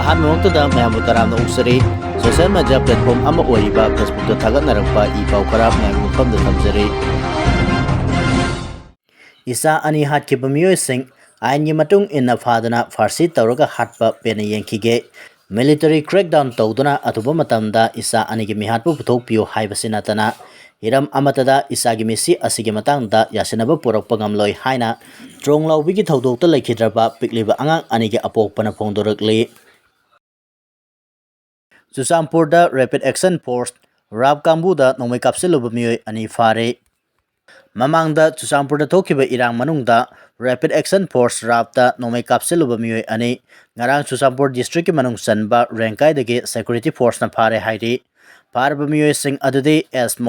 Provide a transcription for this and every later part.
ꯑꯍꯥꯟꯕꯃꯛꯇꯗ ꯃꯌꯥꯝꯕꯨ ꯇꯔꯥꯝꯅ ꯑꯣꯛꯆꯔꯤ social media platform ꯑꯃ ꯑꯣꯏꯔꯤꯕ ꯐꯦꯁꯕꯨꯛꯇ ꯊꯥꯒꯠꯅꯔꯛꯄ ꯏ ꯄꯥꯎ ꯈꯔ ꯃꯌꯥꯝꯒꯤ ꯃꯐꯝꯗ ꯊꯝꯖꯔꯤ꯫ ꯏꯆꯥ ꯑꯅꯤ ꯍꯥꯠꯈꯤꯕ ꯃꯤꯑꯣꯏꯁꯤꯡ ꯑꯥꯏꯟꯒꯤ ꯃꯇꯨꯡ ꯏꯟꯅ ꯐꯥꯗꯨꯅ ꯐꯥꯔꯁꯤ ꯇꯧꯔꯒ ꯍꯥꯠꯄ ꯄꯦꯟꯅ ꯌꯦꯡꯈꯤꯒꯦ꯫ ꯃꯤꯂꯤꯇꯔꯤ ꯀ꯭ꯔꯦꯛꯗꯥꯎꯟ ꯇꯧꯗꯨꯅ ꯑꯊꯨꯕ ꯃꯇꯝꯗ ꯏꯆꯥ ꯑꯅꯤꯒꯤ ꯃꯤꯍꯥꯠꯄꯨ ꯄꯨꯊꯣꯛꯄꯤꯌꯨ ꯍꯥꯏꯕꯁꯤ ꯅꯠꯇꯅ ꯍꯤꯔꯝ ꯑꯃꯠꯇꯗ ꯏꯆꯥꯒꯤ ꯃꯤꯁꯤ ꯑꯁꯤꯒꯤ ꯃꯇꯥꯡꯗ ꯌꯥꯁꯤꯟꯅꯕ ꯄꯨꯔꯛꯄ ꯉꯝꯂꯣꯏ ꯍꯥꯏꯅ ꯇ꯭ꯔꯣꯡꯂꯥꯎꯕꯤꯒꯤ ꯊꯧꯗꯣꯛꯇ ꯂꯩꯈꯤꯗ꯭ꯔꯕ ꯄꯤꯛꯂꯤꯕ ꯑꯉꯥꯡ ꯑꯅꯤꯒꯤ ꯑꯄꯣꯛꯄꯅ ꯐꯣꯡꯗꯣꯔꯛꯂꯤ꯫ ꯆꯨꯔꯆꯥꯟꯄꯨꯔꯗ ꯔꯦꯄꯤꯗ ꯑꯦꯛꯁꯟ ꯐꯣꯔꯁ RAF ꯀꯥꯡꯕꯨꯗ ꯅꯣꯡꯃꯩ ꯀꯥꯞꯁꯤꯜꯂꯨꯕ ꯃꯤꯑꯣꯏ ꯑꯅꯤ ꯐꯥꯔꯦ꯫ ꯃꯃꯥꯡꯗ ꯆꯨꯔꯆꯥꯟꯄꯨꯔꯗ ꯊꯣꯛꯈꯤꯕ ꯏꯔꯥꯡ ꯃꯅꯨꯡꯗ ꯔꯦꯄꯤꯗ ꯑꯦꯛꯁꯟ ꯐꯣꯔꯁ RAFꯇ ꯅꯣꯡꯃꯩ ꯀꯥꯞꯁꯤꯜꯂꯨꯕ ꯃꯤꯑꯣꯏ ꯑꯅꯤ ꯉꯔꯥꯡ ꯆꯨꯔꯆꯥꯟꯄꯨꯔ ꯗꯤꯁꯇ꯭ꯔꯤꯛꯀꯤ ꯃꯅꯨꯡ ꯆꯟꯕ ꯔꯦꯡꯀꯥꯏꯗꯒꯤ ꯁꯦꯀ꯭ꯌꯨꯔꯤꯇꯤ ꯐꯣꯔꯁꯅ ꯐꯥꯔꯦ ꯍꯥꯏꯔꯤ꯫ ꯐꯥꯔꯕ ꯃꯤꯑꯣꯏꯁꯤꯡ ꯑꯗꯨꯗꯤ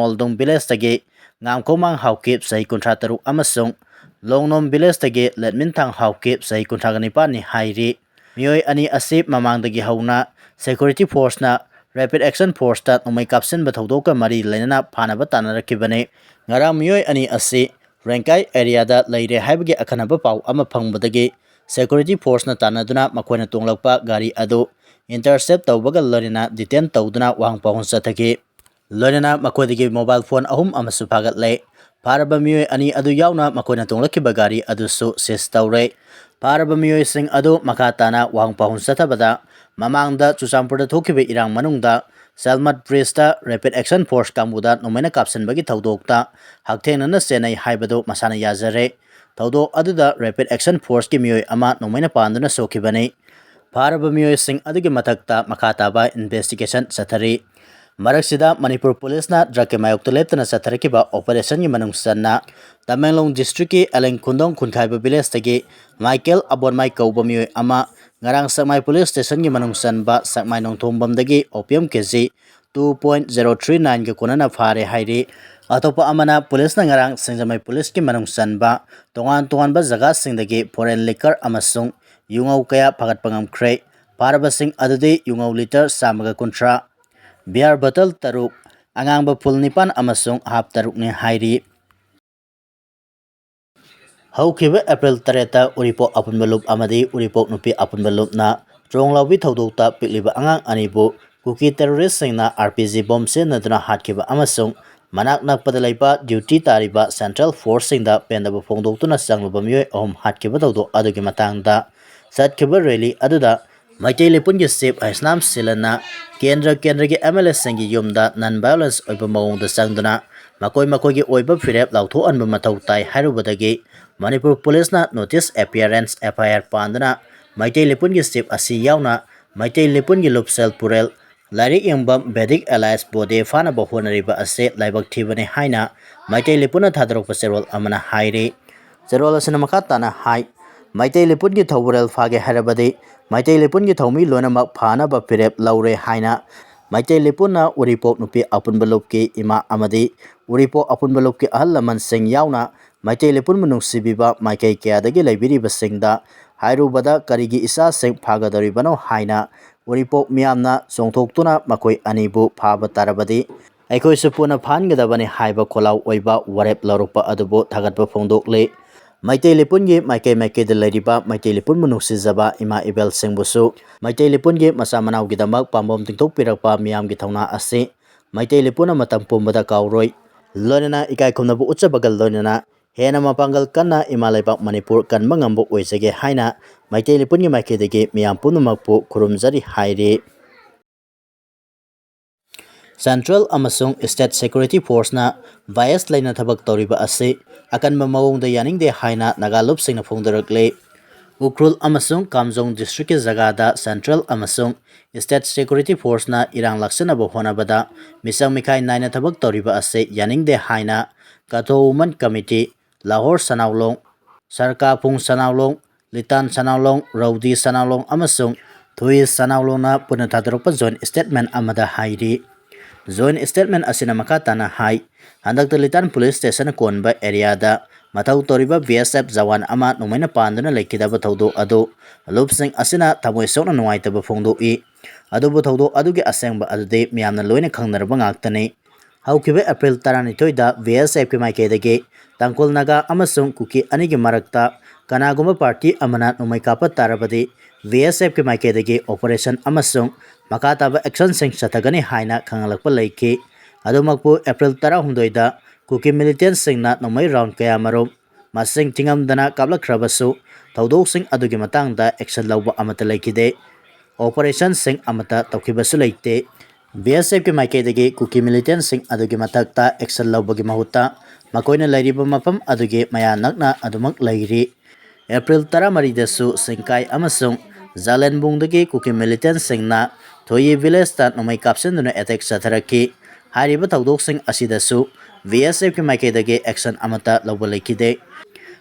ꯃꯣꯜꯗꯨꯡ ꯚꯤꯂꯦꯖꯇꯒꯤ ꯉꯥꯝꯈꯣꯡꯃꯥꯡ ꯍꯥꯎꯀꯤꯞ ꯆꯍꯤ 53 ꯑꯃꯁꯨꯡ ꯂꯣꯡꯅꯣꯝ ꯚꯤꯂꯦꯖꯇꯒꯤ ꯂꯦꯠꯃꯤꯟꯊꯥꯡ ꯍꯥꯎꯀꯤꯞ ꯆꯍꯤ 39ꯅꯤ ꯍꯥꯏꯔꯤ꯫ ꯃꯤꯑꯣꯏ ꯑꯅꯤ ꯑꯁꯤ ꯃꯃꯥꯡꯗꯒꯤ ꯍꯧꯅ ꯁꯦꯀ꯭ꯌꯨꯔꯤꯇꯤ ꯐꯣꯔꯁꯅ ꯔꯦꯄꯤꯗ ꯑꯦꯛꯁꯟ ꯐꯣꯔꯁꯇ ꯅꯣꯡꯃꯩ ꯀꯥꯞꯁꯤꯟꯕ ꯊꯧꯗꯣꯛꯀ ꯃꯔꯤ ꯂꯩꯅꯅ ꯐꯥꯅꯕ ꯇꯥꯟꯅꯔꯛꯈꯤꯕꯅꯤ꯫ ꯉꯔꯥꯡ ꯃꯤꯑꯣꯏ ꯑꯅꯤ ꯑꯁꯤ ꯔꯦꯡꯀꯥꯏ ꯑꯦꯔꯤꯌꯥꯗ ꯂꯩꯔꯦ ꯍꯥꯏꯕꯒꯤ ꯑꯈꯟꯅꯕ ꯄꯥꯎ ꯑꯃ ꯐꯪꯕꯗꯒꯤ ꯁꯦꯀ꯭ꯌꯨꯔꯤꯇꯤ ꯐꯣꯔꯁꯅ ꯇꯥꯟꯅꯗꯨꯅ ꯃꯈꯣꯏꯅ ꯇꯣꯡꯂꯛꯄ ꯒꯥꯔꯤ ꯑꯗꯨ ꯏꯟꯇꯔꯁꯦꯞ ꯇꯧꯕꯒ ꯂꯣꯏꯅꯅ ꯗꯤꯇꯦꯟ ꯇꯧꯗꯨꯅ ꯋꯥꯍꯪ ꯄꯥꯎꯈꯨꯝ ꯆꯠꯊꯈꯤ꯫ ꯂꯣꯏꯅꯅ ꯃꯈꯣꯏꯗꯒꯤ ꯃꯣꯕꯥꯏꯜ ꯐꯣꯟ 3 ꯑꯃꯁꯨ ꯐꯥꯒꯠꯂꯦ꯫ ꯐꯥꯔꯕ ꯃꯤꯑꯣꯏ ꯑꯅꯤ ꯑꯗꯨ ꯌꯥꯎꯅ ꯃꯈꯣꯏꯅ ꯇꯣꯡꯂꯛꯈꯤꯕ ꯒꯥꯔꯤ ꯑꯗꯨꯁꯨ ꯁꯤꯖ ꯇꯧꯔꯦ꯫ ꯐꯥꯔꯕ ꯃꯤꯑꯣꯏꯁꯤꯡ ꯑꯗꯨ ꯃꯈꯥ ꯇꯥꯅ ꯋꯥꯍꯪ ꯄꯥꯎꯈꯨꯝ ꯆꯠꯊꯕꯗ ꯃꯃꯥꯡꯗ ꯆꯨꯔꯆꯥꯟꯄꯨꯔꯗ ꯊꯣꯛꯈꯤꯕ ꯏꯔꯥꯡ ꯃꯅꯨꯡꯗ ꯁꯦꯜꯃꯠ ꯕ꯭ꯔꯤꯖꯇ ꯔꯦꯄꯤꯗ ꯑꯦꯛꯁꯟ ꯐꯣꯔꯁ ꯀꯥꯡꯕꯨꯗ ꯅꯣꯡꯃꯩꯅ ꯀꯥꯞꯁꯤꯟꯕꯒꯤ ꯊꯧꯗꯣꯛꯇ ꯍꯛꯊꯦꯡꯅꯅ ꯆꯦꯟꯅꯩ ꯍꯥꯏꯕꯗꯨ ꯃꯁꯥꯅ ꯌꯥꯖꯔꯦ꯫ ꯊꯧꯗꯣꯛ ꯑꯗꯨꯗ ꯔꯦꯄꯤꯗ ꯑꯦꯛꯁꯟ ꯐꯣꯔꯁꯀꯤ ꯃꯤꯑꯣꯏ ꯑꯃ ꯅꯣꯡꯃꯩꯅ ꯄꯥꯟꯗꯨꯅ ꯁꯣꯛꯈꯤꯕꯅꯤ꯫ ꯐꯥꯔꯕ ꯃꯤꯑꯣꯏꯁꯤꯡ ꯑꯗꯨꯒꯤ ꯃꯊꯛꯇ ꯃꯈꯥ ꯇꯥꯕ ꯏꯟꯚꯦꯁꯇꯤꯒꯦꯁꯟ ꯆꯠꯊꯔꯤ꯫ ꯃꯔꯛꯁꯤꯗ ꯃꯅꯤꯄꯨꯔ ꯄꯨꯂꯤꯁꯅ ꯗ꯭ꯔꯒꯀꯤ ꯃꯥꯌꯣꯛꯇ ꯂꯦꯞꯇꯅ ꯆꯠꯊꯔꯛꯈꯤꯕ ꯑꯣꯄꯔꯦꯁꯟꯒꯤ ꯃꯅꯨꯡ ꯆꯟꯅ ꯇꯃꯦꯡꯂꯣꯡ ꯗꯤꯁꯇ꯭ꯔꯤꯛꯀꯤ ꯑꯦꯂꯦꯡꯈꯨꯟꯗꯣꯡ ꯈꯨꯟꯈꯥꯏꯕ ꯚꯤꯂꯦꯖꯇꯒꯤ ꯃꯥꯏꯀꯦꯜ ꯑꯕꯣꯟꯃꯥꯏ ꯀꯧꯕ ꯃꯤꯑꯣꯏ ꯑꯃ ꯉꯔꯥꯡ ꯁꯛꯃꯥꯏ ꯄꯨꯂꯤꯁ ꯁ꯭ꯇꯦꯁꯟꯒꯤ ꯃꯅꯨꯡ ꯆꯟꯕ ꯁꯛꯃꯥꯏ ꯅꯣꯡꯊꯣꯡꯕꯝꯗꯒꯤ OPM KG 2.039ꯒ ꯀꯣꯟꯅꯅ ꯐꯥꯔꯦ ꯍꯥꯏꯔꯤ꯫ ꯑꯇꯣꯞꯄ ꯑꯃꯅ ꯄꯨꯂꯤꯁꯅ ꯉꯔꯥꯡ ꯁꯤꯡꯖꯃꯩ ꯄꯨꯂꯤꯁꯀꯤ ꯃꯅꯨꯡ ꯆꯟꯕ ꯇꯣꯉꯥꯟ ꯇꯣꯉꯥꯟꯕ ꯖꯒꯥꯁꯤꯡꯗꯒꯤ ꯐꯣꯔꯦꯟ ꯂꯤꯀꯔ ꯑꯃꯁꯨꯡ ꯌꯨꯉꯧ ꯀꯌꯥ ꯐꯥꯒꯠꯄ ꯉꯝꯈ꯭ꯔꯦ꯫ ꯐꯥꯔꯕꯁꯤꯡ ꯑꯗꯨꯗꯤ ꯌꯨꯉꯧ ꯂꯤꯇꯔ 130, ꯕꯤꯌꯥꯔ ꯕꯣꯇꯜ 3, ꯑꯉꯥꯡꯕ ꯐꯨꯜ 9 ꯑꯃꯁꯨꯡ ꯍꯥꯞ 3ꯅꯤ ꯍꯥꯏꯔꯤ꯫ ꯍꯧꯈꯤꯕ ꯑꯦꯄ꯭ꯔꯤꯜ 8ꯇ ꯎꯔꯤꯄꯣꯛ ꯑꯄꯨꯟꯕ ꯂꯨꯞ ꯑꯃꯗꯤ ꯎꯔꯤꯄꯣꯛ ꯅꯨꯄꯤ ꯑꯄꯨꯟꯕ ꯂꯨꯞꯅ ꯇ꯭ꯔꯣꯡꯂꯥꯎꯕꯤ ꯊꯧꯗꯣꯛꯇ ꯄꯤꯛꯂꯤꯕ ꯑꯉꯥꯡ ꯑꯅꯤꯕꯨ ꯀꯨꯀꯤ ꯇꯦꯔꯣꯔꯤꯁꯁꯤꯡꯅ RPG ꯕꯣꯝ ꯁꯤꯖꯤꯟꯅꯗꯨꯅ ꯍꯥꯠꯈꯤꯕ ꯑꯃꯁꯨꯡ ꯃꯅꯥꯛ ꯅꯛꯄꯗ ꯂꯩꯕ ꯗ꯭ꯌꯨꯇꯤ ꯇꯥꯔꯤꯕ ꯁꯦꯟꯇ꯭ꯔꯦꯜ ꯐꯣꯔꯁꯁꯤꯡꯗ ꯄꯦꯟꯗꯕ ꯐꯣꯡꯗꯣꯛꯇꯨꯅ ꯆꯪꯂꯨꯕ ꯃꯤꯑꯣꯏ 3 ꯍꯥꯠꯈꯤꯕ ꯊꯧꯗꯣꯛ ꯑꯗꯨꯒꯤ ꯃꯇꯥꯡꯗ ꯆꯠꯈꯤꯕ ꯔꯦꯂꯤ ꯑꯗꯨꯗ ꯃꯩꯇꯩ ꯂꯤꯄꯨꯟꯒꯤ ꯆꯤꯞ ꯍꯩꯁꯅꯥꯝ ꯁꯤꯂꯟꯅ ꯀꯦꯟꯗ꯭ꯔꯒꯤ MLAꯁꯤꯡꯒꯤ ꯌꯨꯝꯗ ꯅꯟ ꯚꯥꯏꯑꯣꯂꯦꯟꯁ ꯑꯣꯏꯕ ꯃꯑꯣꯡꯗ ꯆꯪꯗꯨꯅ ꯃꯈꯣꯏꯒꯤ ꯑꯣꯏꯕ ꯐꯤꯔꯦꯞ ꯂꯥꯎꯊꯣꯛꯍꯟꯕ ꯃꯊꯧ ꯇꯥꯏ ꯍꯥꯏꯔꯨꯕꯗꯒꯤ ꯃꯅꯤꯄꯨꯔ ꯄꯨꯂꯤꯁꯅ ꯅꯣꯇꯤꯁ ꯑꯦꯄꯤꯌꯔꯦꯟꯁ FIR ꯄꯥꯟꯗꯨꯅ ꯃꯩꯇꯩ ꯂꯤꯄꯨꯟꯒꯤ ꯆꯤꯞ ꯑꯁꯤ ꯌꯥꯎꯅ ꯃꯩꯇꯩ ꯂꯤꯄꯨꯟꯒꯤ ꯂꯨꯞꯁꯦꯜ ꯄꯨꯔꯦꯜ ꯂꯥꯏꯔꯤꯛ ꯌꯦꯡꯕꯝ ꯚꯦꯗꯤꯛ ꯑꯦꯂꯥꯏꯟꯁ ꯕꯣꯗꯦ ꯐꯥꯅꯕ ꯍꯣꯠꯅꯔꯤꯕ ꯑꯁꯤ ꯂꯥꯏꯕꯛ ꯊꯤꯕꯅꯤ ꯍꯥꯏꯅ ꯃꯩꯇꯩ ꯂꯤꯄꯨꯟꯅ ꯊꯥꯗꯣꯔꯛꯄ ꯆꯦꯔꯣꯜ ꯑꯃꯅ ꯍꯥꯏꯔꯤ꯫ ꯆꯦꯔꯣꯜ ꯑꯁꯤꯅ ꯃꯈꯥ ꯇꯥꯅ ꯍꯥꯏ ꯃꯩꯇꯩ ꯂꯤꯄꯨꯟꯒꯤ ꯊꯧꯕꯨꯔꯦꯜ ꯐꯥꯒꯦ ꯍꯥꯏꯔꯕꯗꯤ ꯃꯩꯇꯩ ꯂꯤꯄꯨꯟꯒꯤ ꯊꯧꯃꯤ ꯂꯣꯏꯅꯃꯛ ꯐꯥꯅꯕ ꯐꯤꯔꯦꯞ ꯂꯧꯔꯦ ꯍꯥꯏꯅ ꯃꯩꯇꯩ ꯂꯤꯄꯨꯟꯅ ꯎꯔꯤꯄꯣꯛ ꯅꯨꯄꯤ ꯑꯄꯨꯟꯕ ꯂꯨꯞꯀꯤ ꯏꯃꯥ ꯑꯃꯗꯤ ꯎꯔꯤꯄꯣꯛ ꯑꯄꯨꯟꯕ ꯂꯨꯞꯀꯤ ꯑꯍꯜ ꯂꯃꯟꯁꯤꯡ ꯌꯥꯎꯅ ꯃꯩꯇꯩ ꯂꯤꯄꯨꯟꯕꯨ ꯅꯨꯡꯁꯤꯕꯤꯕ ꯃꯥꯏꯀꯩ ꯀꯌꯥꯗꯒꯤ ꯂꯩꯕꯤꯔꯤꯕꯁꯤꯡꯗ ꯍꯥꯏꯔꯨꯕꯗ ꯀꯔꯤꯒꯤ ꯏꯆꯥꯁꯤꯡ ꯐꯥꯒꯗꯧꯔꯤꯕꯅꯣ ꯍꯥꯏꯅ ꯎꯔꯤꯄꯣꯛ ꯃꯤꯌꯥꯝꯅ ꯆꯣꯡꯊꯣꯛꯇꯨꯅ ꯃꯈꯣꯏ ꯑꯅꯤꯕꯨ ꯐꯥꯕ ꯇꯥꯔꯕꯗꯤ ꯑꯩꯈꯣꯏꯁꯨ ꯄꯨꯟꯅ ꯐꯥꯍꯟꯒꯗꯕꯅꯤ ꯍꯥꯏꯕ ꯈꯣꯜꯂꯥꯎ ꯑꯣꯏꯕ ꯋꯥꯔꯦꯞ ꯂꯧꯔꯛꯄ ꯑꯗꯨꯕꯨ ꯊꯥꯒꯠꯄ ꯐꯣꯡꯗꯣꯛꯂꯤ꯫ ꯃꯩꯇꯩ ꯂꯤꯄꯨꯟꯒꯤ ꯃꯥꯏꯀꯩꯗ ꯂꯩꯔꯤꯕ ꯃꯩꯇꯩ ꯂꯤꯄꯨꯟꯕꯨ ꯅꯨꯡꯁꯤꯖꯕ ꯏꯃꯥ ꯏꯕꯦꯜꯁꯤꯡꯕꯨꯁꯨ ꯃꯩꯇꯩ ꯂꯤꯄꯨꯟꯒꯤ ꯃꯆꯥ ꯃꯅꯥꯎꯒꯤꯗꯃꯛ ꯄꯥꯝꯕꯣꯝ ꯇꯤꯡꯊꯣꯛꯄꯤꯔꯛꯄ ꯃꯤꯌꯥꯝꯒꯤ ꯊꯧꯅꯥ ꯑꯁꯤ ꯃꯩꯇꯩ ꯂꯤꯄꯨꯟꯅ ꯃꯇꯝ ꯄꯨꯝꯕꯗ ꯀꯥꯎꯔꯣꯏ꯫ ꯂꯣꯏꯅꯅ ꯏꯀꯥꯏ ꯈꯨꯝꯅꯕ ꯎꯠꯆꯕꯒ ꯂꯣꯏꯅꯅ ꯍꯦꯟꯅ ꯃꯄꯥꯡꯒꯜ ꯀꯟꯅ ꯏꯃꯥ ꯂꯩꯕꯥꯛ ꯃꯅꯤꯄꯨꯔ ꯀꯟꯕ ꯉꯝꯕ ꯑꯣꯏꯖꯒꯦ ꯍꯥꯏꯅ ꯃꯩꯇꯩ ꯂꯤꯄꯨꯟꯒꯤ ꯃꯥꯏꯀꯩꯗꯒꯤ ꯃꯤꯌꯥꯝ ꯄꯨꯝꯅꯃꯛꯄꯨ ꯈꯨꯔꯨꯝꯖꯔꯤ ꯍꯥꯏꯔꯤ꯫ ꯁꯦꯟꯇ꯭ꯔꯦꯜ ꯑꯃꯁꯨꯡ ꯁ꯭ꯇꯦꯠ ꯁꯦꯀ꯭ꯌꯨꯔꯤꯇꯤ ꯐꯣꯔꯁꯅ ꯕꯥꯏꯑꯦꯁ ꯂꯩꯅ ꯊꯕꯛ ꯇꯧꯔꯤꯕ ꯑꯁꯤ ꯑꯀꯟꯕ ꯃꯑꯣꯡꯗ ꯌꯥꯅꯤꯡꯗꯦ ꯍꯥꯏꯅ ꯅꯥꯒꯥ ꯂꯨꯞꯁꯤꯡꯅ ꯐꯣꯡꯗꯣꯔꯛꯂꯤ꯫ ꯎꯈ꯭ꯔꯨꯜ ꯑꯃꯁꯨꯡ ꯀꯥꯝꯖꯣꯡ ꯗꯤꯁꯇ꯭ꯔꯤꯛꯀꯤ ꯖꯒꯥꯗ ꯁꯦꯟꯇ꯭ꯔꯦꯜ ꯑꯃꯁꯨꯡ ꯁ꯭ꯇꯦꯠ ꯁꯦꯀ꯭ꯌꯨꯔꯤꯇꯤ ꯐꯣꯔꯁꯅ ꯏꯔꯥꯡ ꯂꯥꯛꯁꯤꯟꯅꯕ ꯍꯣꯠꯅꯕꯗ ꯃꯤꯆꯪ ꯃꯤꯈꯥꯏ ꯅꯥꯏꯅ ꯊꯕꯛ ꯇꯧꯔꯤꯕ ꯑꯁꯤ ꯌꯥꯅꯤꯡꯗꯦ ꯍꯥꯏꯅ ꯀꯊꯣ ꯋꯨꯃꯟ ꯀꯝꯃꯤꯇꯤ, ꯂꯥꯍꯣꯔ ꯁꯅꯥꯎꯂꯣꯡ, ꯁꯔꯀꯥꯐꯨꯡ ꯁꯅꯥꯎꯂꯣꯡ, ꯂꯤꯇꯥꯟ ꯁꯅꯥꯎꯂꯣꯡ, ꯔꯧꯗꯤ ꯁꯅꯥꯎꯂꯣꯡ ꯑꯃꯁꯨꯡ ꯊꯨꯏ ꯁꯅꯥꯎꯂꯣꯡꯅ ꯄꯨꯟꯅ ꯊꯥꯗꯣꯔꯛꯄ ꯖꯣꯏꯟ ꯁ꯭ꯇꯦꯠꯃꯦꯟꯠ ꯑꯃꯗ ꯍꯥꯏꯔꯤ꯫ ꯖꯣꯏꯟ ꯁ꯭ꯇꯦꯠꯃꯦꯟꯠ ꯑꯁꯤꯅ ꯃꯈꯥ ꯇꯥꯅ ꯍꯥꯏ ꯍꯟꯗꯛꯇ ꯂꯤꯇꯥꯟ ꯄꯨꯂꯤꯁ ꯁ꯭ꯇꯦꯁꯟ ꯀꯣꯟꯕ ꯑꯦꯔꯤꯌꯥꯗ ꯃꯊꯧ ꯇꯧꯔꯤꯕ BSF ꯖꯋꯥꯟ ꯑꯃ ꯅꯣꯡꯃꯩꯅ ꯄꯥꯟꯗꯨꯅ ꯂꯩꯈꯤꯗꯕ ꯊꯧꯗꯣꯛ ꯑꯗꯨ ꯂꯨꯞꯁꯤꯡ ꯑꯁꯤꯅ ꯊꯃꯣꯏ ꯁꯣꯛꯅ ꯅꯨꯡꯉꯥꯏꯇꯕ ꯐꯣꯡꯗꯣꯛꯏ꯫ ꯑꯗꯨꯕꯨ ꯊꯧꯗꯣꯛ ꯑꯗꯨꯒꯤ ꯑꯁꯦꯡꯕ ꯑꯗꯨꯗꯤ ꯃꯤꯌꯥꯝꯅ ꯂꯣꯏꯅ ꯈꯪꯅꯔꯕ ꯉꯥꯛꯇꯅꯤ꯫ ꯍꯧꯈꯤꯕ ꯑꯦꯄ꯭ꯔꯤꯜ 12ꯗ BSFꯀꯤ ꯃꯥꯏꯀꯩꯗꯒꯤ ꯇꯥꯡꯈꯨꯜ ꯅꯥꯒꯥ ꯑꯃꯁꯨꯡ ꯀꯨꯀꯤ ꯑꯅꯤꯒꯤ ꯃꯔꯛꯇ ꯀꯅꯥꯒꯨꯝꯕ ꯄꯥꯔꯇꯤ ꯑꯃꯅ ꯅꯣꯡꯃꯩ ꯀꯥꯞꯄ ꯇꯥꯔꯕꯗꯤ VSFꯀꯤ ꯃꯥꯏꯀꯩꯗꯒꯤ ꯑꯣꯄꯔꯦꯁꯟ ꯑꯃꯁꯨꯡ ꯃꯈꯥ ꯇꯥꯕ ꯑꯦꯛꯁꯟꯁꯤꯡ ꯆꯠꯊꯒꯅꯤ ꯍꯥꯏꯅ ꯈꯪꯍꯜꯂꯛꯄ ꯂꯩꯈꯤ꯫ ꯑꯗꯨꯃꯛꯄꯨ ꯑꯦꯄ꯭ꯔꯤꯜ 18ꯗ ꯀꯨꯀꯤ ꯃꯤꯂꯤꯇꯦꯟꯠꯁꯤꯡꯅ ꯅꯣꯡꯃꯩ ꯔꯥꯎꯟ ꯀꯌꯥꯃꯔꯨꯝ ꯃꯁꯤꯡ ꯊꯤꯉꯝꯗꯅ ꯀꯥꯞꯂꯛꯈ꯭ꯔꯕꯁꯨ ꯊꯧꯗꯣꯛꯁꯤꯡ ꯑꯗꯨꯒꯤ ꯃꯇꯥꯡꯗ ꯑꯦꯛꯁꯟ ꯂꯧꯕ ꯑꯃꯠꯇ ꯂꯩꯈꯤꯗꯦ꯫ ꯑꯣꯄꯔꯦꯁꯟꯁꯤꯡ ꯑꯃꯠꯇ ꯇꯧꯈꯤꯕꯁꯨ ꯂꯩꯇꯦ꯫ VSFꯀꯤ ꯃꯥꯏꯀꯩꯗꯒꯤ ꯀꯨꯀꯤ ꯃꯤꯂꯤꯇꯦꯟꯠꯁꯤꯡ ꯑꯗꯨꯒꯤ ꯃꯊꯛꯇ ꯑꯦꯛꯁꯟ ꯂꯧꯕꯒꯤ ꯃꯍꯨꯠꯇ ꯃꯈꯣꯏꯅ ꯂꯩꯔꯤꯕ ꯃꯐꯝ ꯑꯗꯨꯒꯤ ꯃꯌꯥ ꯅꯛꯅ ꯑꯗꯨꯃꯛ ꯂꯩꯔꯤ꯫ ꯑꯦꯄ꯭ꯔꯤꯜ 14ꯗꯁꯨ ꯁꯤꯡꯀꯥꯏ ꯑꯃꯁꯨꯡ ꯖꯥꯂꯦꯟꯕꯨꯡꯗꯒꯤ ꯀꯨꯀꯤ ꯃꯤꯂꯤꯇꯦꯟꯠꯁꯤꯡꯅ ꯊꯣꯏꯌꯤ ꯚꯤꯂꯦꯖꯇ ꯅꯣꯡꯃꯩ ꯀꯥꯞꯁꯤꯟꯗꯨꯅ ꯑꯦꯇꯦꯛ ꯆꯠꯊꯔꯛꯈꯤ꯫ ꯍꯥꯏꯔꯤꯕ ꯊꯧꯗꯣꯛꯁꯤꯡ ꯑꯁꯤꯗꯁꯨ VSFꯀꯤ ꯃꯥꯏꯀꯩꯗꯒꯤ ꯑꯦꯛꯁꯟ ꯑꯃꯠꯇ ꯂꯧꯕ ꯂꯩꯈꯤꯗꯦ꯫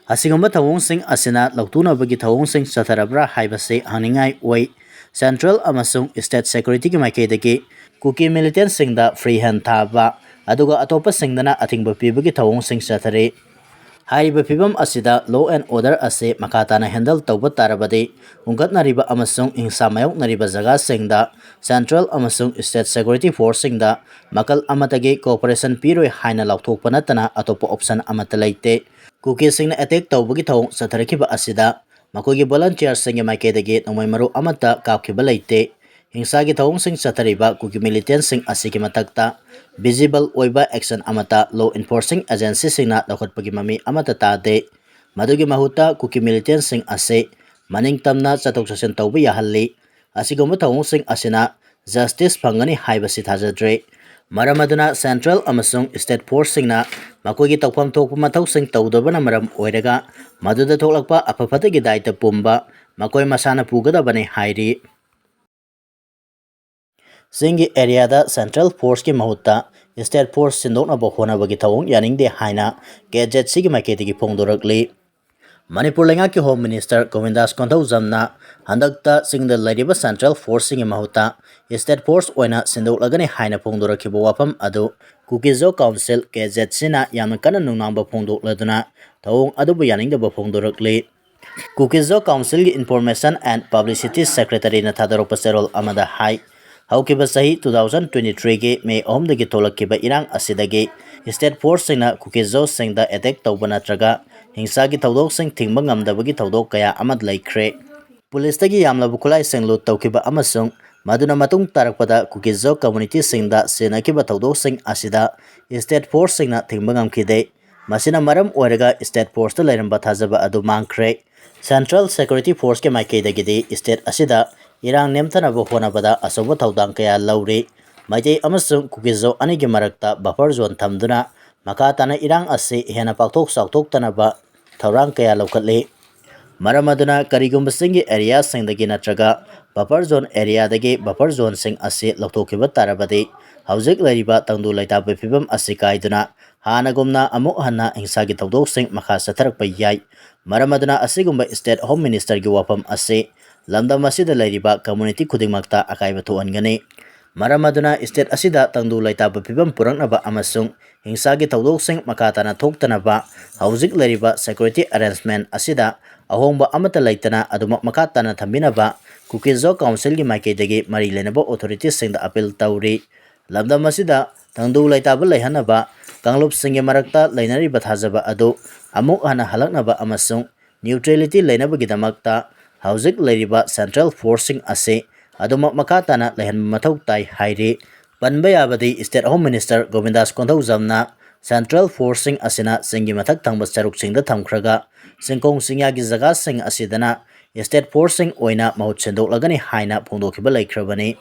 ꯑꯁꯤꯒꯨꯝꯕ ꯊꯧꯑꯣꯡꯁꯤꯡ ꯑꯁꯤꯅ ꯂꯧꯇꯨꯅꯕꯒꯤ ꯊꯧꯑꯣꯡꯁꯤꯡ ꯆꯠꯊꯔꯕ꯭ꯔꯥ ꯍꯥꯏꯕꯁꯤ ꯍꯪꯅꯤꯡꯉꯥꯏ ꯑꯣꯏ꯫ ꯁꯦꯟꯇ꯭ꯔꯦꯜ ꯑꯃꯁꯨꯡ ꯁ꯭ꯇꯦꯠ ꯁꯦꯀ꯭ꯌꯨꯔꯤꯇꯤꯒꯤ ꯃꯥꯏꯀꯩꯗꯒꯤ ꯀꯨꯀꯤ ꯃꯤꯂꯤꯇꯦꯟꯠꯁꯤꯡꯗ ꯐ꯭ꯔꯤ ꯍꯦꯟ ꯊꯥꯕ ꯑꯗꯨꯒ ꯑꯇꯣꯞꯄꯁꯤꯡꯗꯅ ꯑꯊꯤꯡꯕ ꯄꯤꯕꯒꯤ ꯊꯧꯑꯣꯡꯁꯤꯡ ꯆꯠꯊꯔꯤ꯫ ꯍꯥꯏꯔꯤꯕ ꯐꯤꯚꯝ ꯑꯁꯤꯗ ꯂꯣ ꯑꯦꯟ ꯑꯣꯔꯗꯔ ꯑꯁꯤ ꯃꯈꯥ ꯇꯥꯅ ꯍꯦꯟꯗꯜ ꯇꯧꯕ ꯇꯥꯔꯕꯗꯤ ꯍꯨꯡꯒꯠꯅꯔꯤꯕ ꯑꯃꯁꯨꯡ ꯍꯤꯡꯁꯥ ꯃꯥꯌꯣꯛꯅꯔꯤꯕ ꯖꯒꯥꯁꯤꯡꯗ ꯁꯦꯟꯇ꯭ꯔꯦꯜ ꯑꯃꯁꯨꯡ ꯁ꯭ꯇꯦꯠ ꯁꯦꯀ꯭ꯌꯨꯔꯤꯇꯤ ꯐꯣꯔꯁꯁꯤꯡꯗ ꯃꯈꯜ ꯑꯃꯠꯇꯒꯤ ꯀꯣꯑꯣꯄꯔꯦꯁꯟ ꯄꯤꯔꯣꯏ ꯍꯥꯏꯅ ꯂꯥꯎꯊꯣꯛꯄ ꯅꯠꯇꯅ ꯑꯇꯣꯞꯄ ꯑꯣꯞꯁꯟ ꯑꯃꯠꯇ ꯂꯩꯇꯦ꯫ ꯀꯨꯀꯤꯁꯤꯡꯅ ꯑꯦꯇꯦꯛ ꯇꯧꯕꯒꯤ ꯊꯧꯑꯣꯡ ꯆꯠꯊꯔꯛꯈꯤꯕ ꯑꯁꯤꯗ ꯃꯈꯣꯏꯒꯤ ꯚꯣꯂꯟꯇꯤꯌꯔꯁꯤꯡꯒꯤ ꯃꯥꯏꯀꯩꯗꯒꯤ ꯅꯣꯡꯃꯩ ꯃꯔꯨ ꯑꯃꯠꯇ ꯀꯥꯞꯈꯤꯕ ꯂꯩꯇꯦ꯫ ꯍꯤꯡꯁꯥꯒꯤ ꯊꯧꯑꯣꯡꯁꯤꯡ ꯆꯠꯊꯔꯤꯕ ꯀꯨꯀꯤ ꯃꯤꯂꯤꯇꯦꯟꯠꯁꯤꯡ ꯑꯁꯤꯒꯤ ꯃꯊꯛꯇ ꯚꯤꯖꯤꯕꯜ ꯑꯣꯏꯕ ꯑꯦꯛꯁꯟ ꯑꯃꯠꯇ ꯂꯣ ꯏꯟꯐꯣꯔꯁꯤꯡ ꯑꯦꯖꯦꯟꯁꯤꯁꯤꯡꯅ ꯂꯧꯈꯠꯄꯒꯤ ꯃꯃꯤ ꯑꯃꯠꯇ ꯇꯥꯗꯦ꯫ ꯃꯗꯨꯒꯤ ꯃꯍꯨꯠꯇ ꯀꯨꯀꯤ ꯃꯤꯂꯤꯇꯦꯟꯠꯁꯤꯡ ꯑꯁꯤ ꯃꯅꯤꯡꯇꯝꯅ ꯆꯠꯊꯣꯛ ꯆꯠꯁꯤꯟ ꯇꯧꯕ ꯌꯥꯍꯜꯂꯤ꯫ ꯑꯁꯤꯒꯨꯝꯕ ꯊꯧꯑꯣꯡꯁꯤꯡ ꯑꯁꯤꯅ ꯖꯁꯇꯤꯁ ꯐꯪꯒꯅꯤ ꯍꯥꯏꯕꯁꯤ ꯊꯥꯖꯗ꯭ꯔꯦ꯫ ꯃꯔꯝ ꯑꯗꯨꯅ ꯁꯦꯟꯇ꯭ꯔꯦꯜ ꯑꯃꯁꯨꯡ ꯁ꯭ꯇꯦꯠ ꯐꯣꯔꯁꯁꯤꯡꯅ ꯃꯈꯣꯏꯒꯤ ꯇꯧꯐꯝ ꯊꯣꯛꯄ ꯃꯊꯧꯁꯤꯡ ꯇꯧꯗꯕꯅ ꯃꯔꯝ ꯑꯣꯏꯔꯒ ꯃꯗꯨꯗ ꯊꯣꯛꯂꯛꯄ ꯑꯐ ꯐꯠꯇꯒꯤ ꯗꯥꯏꯇ ꯄꯨꯝꯕ ꯃꯈꯣꯏ ꯃꯁꯥꯅ ꯄꯨꯒꯗꯕꯅꯤ ꯍꯥꯏꯔꯤ꯫ ꯆꯤꯡꯒꯤ ꯑꯦꯔꯤꯌꯥꯗ ꯁꯦꯟꯇ꯭ꯔꯦꯜ ꯐꯣꯔꯁꯀꯤ ꯃꯍꯨꯠꯇ ꯁ꯭ꯇꯦꯠ ꯐꯣꯔꯁ ꯁꯤꯟꯗꯣꯛꯅꯕ ꯍꯣꯠꯅꯕꯒꯤ ꯊꯧꯑꯣꯡ ꯌꯥꯅꯤꯡꯗꯦ ꯍꯥꯏꯅ KZCꯒꯤ ꯃꯥꯏꯀꯩꯗꯒꯤ ꯐꯣꯡꯗꯣꯔꯛꯂꯤ꯫ ꯃꯅꯤꯄꯨꯔ ꯂꯩꯉꯥꯛꯀꯤ ꯍꯣꯝ ꯃꯤꯅꯤꯁꯇꯔ ꯒꯣꯕꯤꯟꯗꯥꯁ ꯀꯣꯟꯊꯧꯖꯝꯅ ꯍꯟꯗꯛꯇ ꯆꯤꯡꯗ ꯂꯩꯔꯤꯕ ꯁꯦꯟꯇ꯭ꯔꯦꯜ ꯐꯣꯔꯁꯁꯤꯡꯒꯤ ꯃꯍꯨꯠꯇ ꯁ꯭ꯇꯦꯠ ꯐꯣꯔꯁ ꯑꯣꯏꯅ ꯁꯤꯟꯗꯣꯛꯂꯒꯅꯤ ꯍꯥꯏꯅ ꯐꯣꯡꯗꯣꯔꯛꯈꯤꯕ ꯋꯥꯐꯝ ꯑꯗꯨ ꯀꯨꯀꯤꯖꯣ ꯀꯥꯎꯟꯁꯤꯜ KZCꯅ ꯌꯥꯝꯅ ꯀꯟꯅ ꯅꯨꯡꯅꯥꯡꯕ ꯐꯣꯡꯗꯣꯛꯂꯗꯨꯅ ꯊꯧꯑꯣꯡ ꯑꯗꯨꯕꯨ ꯌꯥꯅꯤꯡꯗꯕ ꯐꯣꯡꯗꯣꯔꯛꯂꯤ꯫ ꯀꯨꯀꯤꯖꯣ ꯀꯥꯎꯟꯁꯤꯜꯒꯤ ꯏꯟꯐꯣꯔꯃꯦꯁꯟ ꯑꯦꯟड ꯄꯕ꯭ꯂꯤꯁꯤꯇꯤ ꯁꯦꯀ꯭ꯔꯦꯇꯔꯤꯅ ꯊꯥꯗꯣꯔꯛꯄ ꯆꯦꯔꯣꯜ ꯑꯃꯗ ꯍꯥꯏ ꯍꯧꯈꯤꯕ ꯆꯍꯤ 2023ꯒꯤ ꯃꯦ 3ꯗꯒꯤ ꯊꯣꯛꯂꯛꯈꯤꯕ ꯏꯔꯥꯡ ꯑꯁꯤꯗꯒꯤ ꯁ꯭ꯇꯦꯠ ꯐꯣꯔꯁꯁꯤꯡꯅ ꯀꯨꯀꯤꯖꯣꯁꯤꯡꯗ ꯑꯦꯇꯦꯛ ꯇꯧꯕ ꯅꯠꯇ꯭ꯔꯒ ꯍꯤꯡꯁꯥꯒꯤ ꯊꯧꯗꯣꯛꯁꯤꯡ ꯊꯤꯡꯕ ꯉꯝꯗꯕꯒꯤ ꯊꯧꯗꯣꯛ ꯀꯌꯥ ꯑꯃ ꯂꯩꯈ꯭ꯔꯦ꯫ ꯄꯨꯂꯤꯁꯇꯒꯤ ꯌꯥꯝꯂꯕ ꯈꯨꯠꯂꯥꯏꯁꯤꯡ ꯂꯨꯠ ꯇꯧꯈꯤꯕ ꯑꯃꯁꯨꯡ ꯃꯗꯨꯅ ꯃꯇꯨꯡ ꯇꯥꯔꯛꯄꯗ ꯀꯨꯀꯤꯖꯣ ꯀꯝꯃ꯭ꯌꯨꯅꯤꯇꯤꯁꯤꯡꯗ ꯁꯤꯟꯅꯈꯤꯕ ꯊꯧꯗꯣꯛꯁꯤꯡ ꯑꯁꯤꯗ ꯁ꯭ꯇꯦꯠ ꯐꯣꯔꯁꯁꯤꯡꯅ ꯊꯤꯡꯕ ꯉꯝꯈꯤꯗꯦ꯫ ꯃꯁꯤꯅ ꯃꯔꯝ ꯑꯣꯏꯔꯒ ꯁ꯭ꯇꯦꯠ ꯐꯣꯔꯁꯇ ꯂꯩꯔꯝꯕ ꯊꯥꯖꯕ ꯑꯗꯨ ꯃꯥꯡꯈ꯭ꯔꯦ꯫ ꯁꯦꯟꯇ꯭ꯔꯦꯜ ꯁꯦꯀ꯭ꯌꯨꯔꯤꯇꯤ ꯐꯣꯔꯁꯀꯤ ꯃꯥꯏꯀꯩꯗꯒꯤꯗꯤ ꯁ꯭ꯇꯦꯠ ꯑꯁꯤꯗ ꯏꯔꯥꯡ ꯅꯦꯝꯊꯅꯕ ꯍꯣꯠꯅꯕꯗ ꯑꯆꯧꯕ ꯊꯧꯗꯥꯡ ꯀꯌꯥ ꯂꯧꯔꯤ꯫ ꯃꯩꯇꯩ ꯑꯃꯁꯨꯡ ꯀꯨꯀꯤꯖꯣ ꯑꯅꯤꯒꯤ ꯃꯔꯛꯇ ꯕꯐꯔ ꯖꯣꯟ ꯊꯝꯗꯨꯅ ꯃꯈꯥ ꯇꯥꯅ ꯏꯔꯥꯡ ꯑꯁꯤ ꯍꯦꯟꯅ ꯄꯥꯛꯊꯣꯛ ꯆꯥꯎꯊꯣꯛꯇꯅꯕ ꯊꯧꯔꯥꯡ ꯀꯌꯥ ꯂꯧꯈꯠꯂꯤ꯫ ꯃꯔꯝ ꯑꯗꯨꯅ ꯀꯔꯤꯒꯨꯝꯕ ꯆꯤꯡꯒꯤ ꯑꯦꯔꯤꯌꯥꯁꯤꯡꯗꯒꯤ ꯅꯠꯇ꯭ꯔꯒ ꯕꯐꯔ ꯖꯣꯟ ꯑꯦꯔꯤꯌꯥꯗꯒꯤ ꯕꯐꯔ ꯖꯣꯟꯁꯤꯡ ꯑꯁꯤ ꯂꯧꯊꯣꯛꯈꯤꯕ ꯇꯥꯔꯕꯗꯤ ꯍꯧꯖꯤꯛ ꯂꯩꯔꯤꯕ ꯇꯪꯗꯨ ꯂꯩꯇꯥꯕꯒꯤ ꯐꯤꯚꯝ ꯑꯁꯤ ꯀꯥꯏꯗꯨꯅ ꯍꯥꯟꯅꯒꯨꯝꯅ ꯑꯃꯨꯛ ꯍꯟꯅ ꯍꯤꯡꯁꯥꯒꯤ ꯊꯧꯗꯣꯛꯁꯤꯡ ꯃꯈꯥ ꯆꯠꯊꯔꯛꯄ ꯌꯥꯏ꯫ ꯃꯔꯝ ꯑꯗꯨꯅ ꯑꯁꯤꯒꯨꯝꯕ ꯁ꯭ꯇꯦꯠ ꯍꯣꯝ ꯃꯤꯅꯤꯁꯇꯔꯒꯤ ꯋꯥꯐꯝ ꯑꯁꯤ ꯂꯝꯗꯝ ꯑꯁꯤꯗ ꯂꯩꯔꯤꯕ ꯀꯝꯃ꯭ꯌꯨꯅꯤꯇꯤ ꯈꯨꯗꯤꯡꯃꯛꯇ ꯑꯀꯥꯏꯕ ꯊꯣꯛꯍꯟꯒꯅꯤ꯫ ꯃꯔꯝ ꯑꯗꯨꯅ ꯁ꯭ꯇꯦꯠ ꯑꯁꯤꯗ ꯇꯪꯗꯨ ꯂꯩꯇꯥꯕ ꯐꯤꯚꯝ ꯄꯨꯔꯛꯅꯕ ꯑꯃꯁꯨꯡ ꯍꯤꯡꯁꯥꯒꯤ ꯊꯧꯗꯣꯛꯁꯤꯡ ꯃꯈꯥ ꯇꯥꯅ ꯊꯣꯛꯇꯅꯕ ꯍꯧꯖꯤꯛ ꯂꯩꯔꯤꯕ ꯁꯦꯀ꯭ꯌꯨꯔꯤꯇꯤ ꯑꯦꯔꯦꯟꯖꯃꯦꯟꯠ ꯑꯁꯤꯗ ꯑꯍꯣꯡꯕ ꯑꯃꯠꯇ ꯂꯩꯇꯅ ꯑꯗꯨꯃꯛ ꯃꯈꯥ ꯇꯥꯅ ꯊꯝꯕꯤꯅꯕ ꯀꯨꯀꯤꯖꯣ ꯀꯥꯎꯟꯁꯤꯜꯒꯤ ꯃꯥꯏꯀꯩꯗꯒꯤ ꯃꯔꯤ ꯂꯩꯅꯕ ꯑꯣꯊꯣꯔꯤꯇꯤꯁꯤꯡꯗ ꯑꯄꯤꯜ ꯇꯧꯔꯤ꯫ ꯂꯝꯗꯝ ꯑꯁꯤꯗ ꯇꯪꯗꯨ ꯂꯩꯇꯥꯕ ꯂꯩꯍꯟꯅꯕ ꯀꯥꯡꯂꯨꯞꯁꯤꯡꯒꯤ ꯃꯔꯛꯇ ꯂꯩꯅꯔꯤꯕ ꯊꯥꯖꯕ ꯑꯗꯨ ꯑꯃꯨꯛ ꯍꯟꯅ ꯍꯜꯂꯛꯅꯕ ꯑꯃꯁꯨꯡ ꯅ꯭ꯌꯨꯇ꯭ꯔꯦꯂꯤꯇꯤ ꯂꯩꯅꯕꯒꯤꯗꯃꯛꯇ ꯍꯧꯖꯤꯛ ꯂꯩꯔꯤꯕ ꯁꯦꯟꯇ꯭ꯔꯦꯜ ꯐꯣꯔꯁꯁꯤꯡ ꯑꯁꯤ ꯑꯗꯨꯃꯛ ꯃꯈꯥ ꯇꯥꯅ ꯂꯩꯍꯟꯕ ꯃꯊꯧ ꯇꯥꯏ ꯍꯥꯏꯔꯤ꯫ ꯄꯟꯕ ꯌꯥꯕꯗꯤ ꯁ꯭ꯇꯦꯠ ꯍꯣꯝ ꯃꯤꯅꯤꯁꯇꯔ ꯒꯣꯕꯤꯟꯗꯥꯁ ꯀꯣꯟꯊꯧꯖꯝꯅ ꯁꯦꯟꯇ꯭ꯔꯦꯜ ꯐꯣꯔꯁꯁꯤꯡ ꯑꯁꯤꯅ ꯆꯤꯡꯒꯤ ꯃꯊꯛ ꯊꯪꯕ ꯁꯔꯨꯛꯁꯤꯡꯗ ꯊꯝꯈ꯭ꯔꯒ ꯆꯤꯡꯈꯣꯡ ꯆꯤꯡꯌꯥꯒꯤ ꯖꯒꯥꯁꯤꯡ ꯑꯁꯤꯗꯅ ꯁ꯭ꯇꯦꯠ ꯐꯣꯔꯁꯁꯤꯡ ꯑꯣꯏꯅ ꯃꯍꯨꯠ ꯁꯤꯟꯗꯣꯛꯂꯒꯅꯤ ꯍꯥꯏꯅ ꯐꯣꯡꯗꯣꯛꯈꯤꯕ ꯂꯩꯈ꯭ꯔꯕꯅꯤ꯫